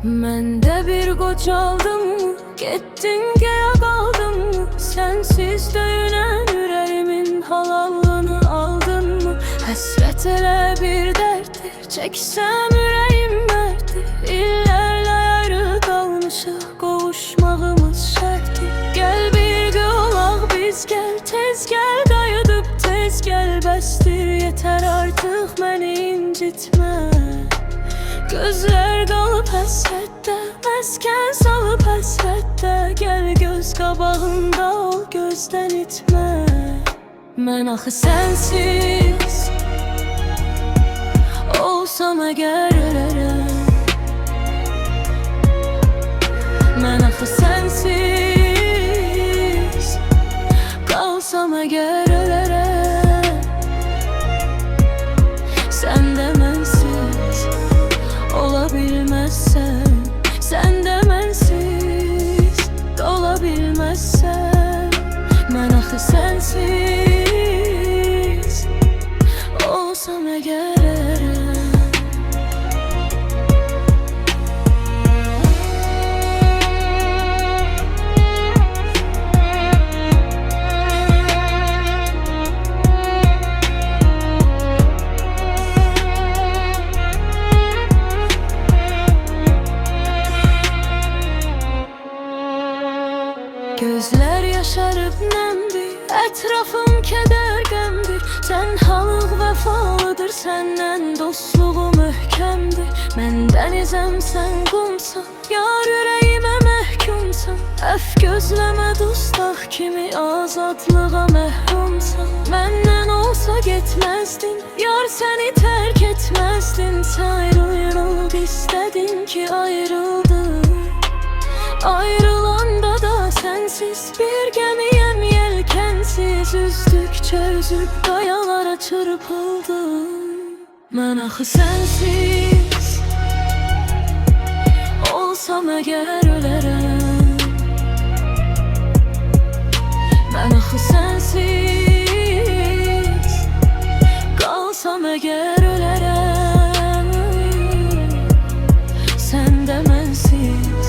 Mən də bir qocaldım, getdin gəyə qaldım. Sənsiz döyünən ürəyimin halallığını aldın mı? Həsrət elə bir dərddir, çəksəm ürəyim mərdir. İllərlə ayrı qalmışıq, qovuşmağımız şərtdir. Gəl birgə olaq biz, gəl tez gəl, qayıdıb tez gəl. Bəsdir, yetər artıq məni incitmə. Gözler qalıb həsrətdə, məskən salıb həsrətdə. Gəl göz qabağında ol, gözdən itmə. Mən axı sənsiz olsam əgər ölərəm. Mən axı sənsiz qalsam əgər ölərəm. Sən də mənsiz ola bilməzsən, sən də mənsiz ola bilməzsən. Mən axı sənsiz olsam əgər gözlər yaşarıb nəmdir, ətrafım kədər qəmdir. Tənhalıq vəfalıdır, səndən dostluğu möhkəmdir. Mən dənizəm, sən qumsan, yar ürəyimə məhkumsan. Əf gözləmə dustaq kimi azadlığa məhrumsan. Məndən olsa getməzdin, yar səni tərk etməzdin. Sən ayrılıq istədin ki ayrıldın. Ayrılanda da sensiz bir gemiyem, yelkensiz. Üzdükçe üzüp qayalara çırpıldım. Mən axı sensiz olsam əgər ölərəm. Mən axı sensiz qalsam əgər ölərəm. Sən də mənsiz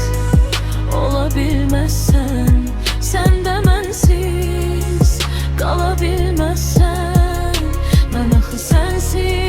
ola bilməzsən, sən də mənsiz qala bilməzsən. Mən axı sənsiz